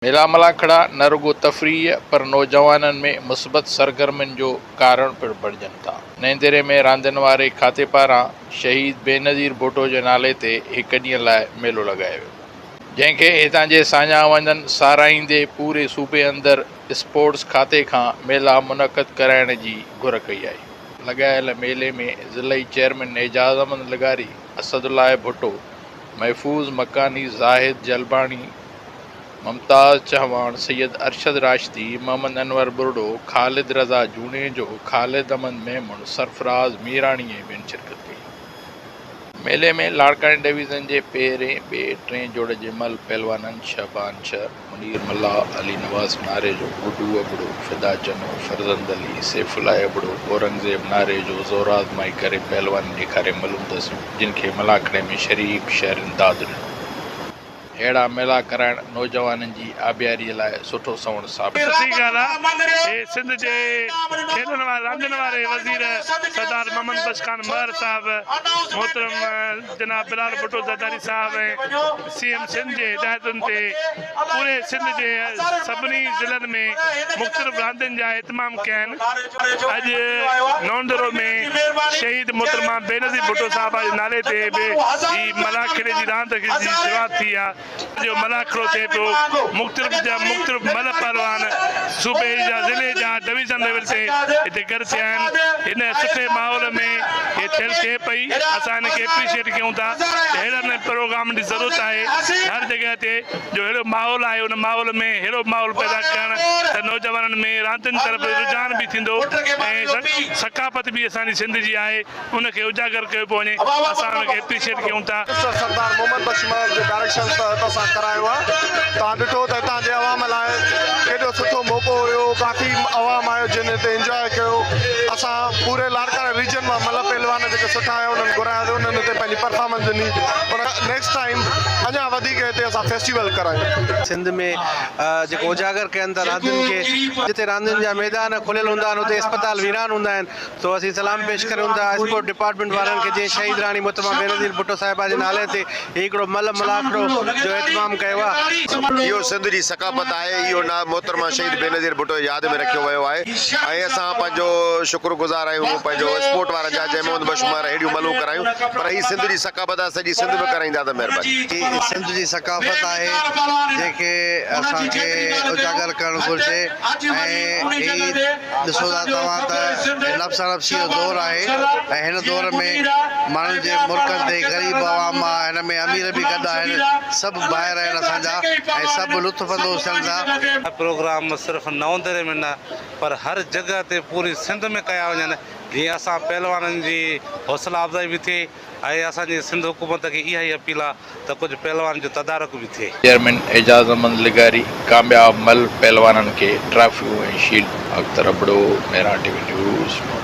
मेला मलाखड़ा न रुगो तफ़रीह पर नौजवाननि में मुस्बत सरगर्मियुनि जो कारण पिणु बणिजनि था। नईंदरे में रांदियुनि वारे खाते पारां शहीद बेनज़ीर भुट्टो जे नाले ते हिकु ॾींहं लाइ मेलो लॻायो वियो, जंहिंखे हितां जे साञा वञनि साराहींदे पूरे सूबे अंदरि स्पोर्ट्स खाते खां मेला मुनक़द कराइण जी घुर कई आहे। लॻायल मेले में ज़िलई चेयरमैन एजाज़ अहमद लगारी, असदुल्लाह भुट्टो, महफूज़ मकानी, ज़ाहिद जलबाणी, मुमताज़ चौहान, सैयद अरशद राशिदी, मोहम्मद अनवर बुरडो, ख़ालिद रज़ा जूनेजो, ख़ालिद अहमद मेमन, सरफराज़ मीराणी ऐं ॿियनि शिरकत कई। मेले में लाड़कानी डिवीज़न जे पहिरें, ॿिए, टें जोड़ जे मल पहलवाननि शहबान शर, मुनीर मल्ला, अली नवाज़ नारेजो, गुडू अबड़ो, फिदा चनो, फरज़ंद अली, सैफुल्लाह अबड़ो, औरंगज़ेब नारेजो, ज़ोर आज़माई करे पहलवान ॾेखारे मलूम अथसि, जिन खे मलाखड़े में शरीफ़ शहरनि दाद ॾिनो। अहिड़ा मेला कराइण नौजवाननि जी आबियारीअ लाइ सुठो सवण साबित सिंध जे खेलण वारे रांदियुनि वारे वज़ीर सरदार मोहम्मद बशखान महर साहब, मोहतरम जनाब बिलाल भुट्टो ज़रदारी साहब ऐं CM सिंध जे हिदायतुनि ते पूरे सिंध जे सभिनी ज़िलनि में मुख़्तलिफ़ रांदियुनि जा इतमाम कया आहिनि। अॼु नौंदरो में शहीद मोहतरमा बेनज़ीर भुट्टो साहब जे नाले ते बि मलाखड़े जी रांदि जी शुरूआत थी आहे। जो मलाखड़ो थिए पियो, मुख़्तलिफ़ मल पहलवान सूबे जा, ज़िले जा, डिवीज़न लेवल ते हिते गॾु थिया आहिनि। हिन सुठे माहौल में हे थियल थिए पई, असां हिनखे एप्रिशिएट कयूं था। अहिड़नि प्रोग्राम जी ज़रूरत आहे हर जॻह ते, जो अहिड़ो माहौल आहे उन माहौल में अहिड़ो माहौल पैदा करणु त नौजवाननि में रांदियुनि तरफ़ रुझान बि थींदो ऐं सकाफ़त बि असांजी सिंध जी आहे उनखे उजागर कयो पियो वञे। असां हुनखे एप्रिशिएट कयूं था। सरदार मोहम्मद बशखान जे डायरेक्शन तहत असां करायो आहे। तव्हां ॾिठो त हितां जे अवाम लाइ केॾो सुठो मौक़ो हुयो, काफ़ी अवाम आयो जिन हिते इंजॉय कयो। असां पूरे लाड़काने रीजन मां मल पहलवान जेके सुठा आया उन्हनि घुराया, उन्हनि हिते पंहिंजी परफॉर्मेंस ॾिनी। पर नेक्स्ट टाइम अञा वधीक हिते असां फेस्टिवल करायूं। सिंध में जेको उजागर कनि था रांदियुनि खे, जिते रांदियुनि जा मैदान खुलियल हूंदा आहिनि उते अस्पताल वीरान हूंदा आहिनि, तो असीं सलाम पेश करूं था स्पोर्ट डिपार्टमेंट वारनि खे, जंहिं शहीद राणी मोहतरमा बेनज़ीर भुट्टो साहिबा जे नाले ते हिकिड़ो मल मलाखड़ो जो इतमाम कयो आहे। इहो सिंध जी सकाफ़त आहे, इहो ना मोहतरमा शहीद बेनज़ीर भुट्टो यादि में रखियो वियो आहे ऐं असां पंहिंजो शुक्रगुज़ार आहियूं पंहिंजो स्पोर्ट वारनि जा, जंहिं मोहम्मद बशमार हेॾियूं मलूं करायूं। पर हीअ सिंध जी सकाफ़त आहे, सॼी सिंध में कराईंदा त महिरबानी। सिंध जी सकाफ़त आहे जंहिंखे असांखे उजागर करणु घुरिजे ऐं ॾिसो था तव्हां त नफ़्सा नफ़्सी जो दौर आहे ऐं हिन दौर में माण्हुनि जे मुल्कनि ते ग़रीब आवाम आहे, हिन में अमीर बि गॾु आहिनि, सभु ॿाहिरि आहिनि असांजा ऐं सभु लुत्फ़अंदोज़ थियनि था। प्रोग्राम सिर्फ़ु नवंदरे में न पर हर जॻह ते पूरी सिंध में कया वञनि, जीअं असां पहलवाननि जी हौसला अफ़ज़ाई बि थिए ऐं असांजी सिंध हुकूमत खे इहा ई अपील आहे त कुझु पहलवान जो तदारुक बि थिए। चेयरमैन एजाज़ अहमद लगारी कामयाब मल पहलवाननि खे ट्रॉफियूं ऐं शील्ड। अख्तर अबड़ो, मेरा टीवी न्यूज़।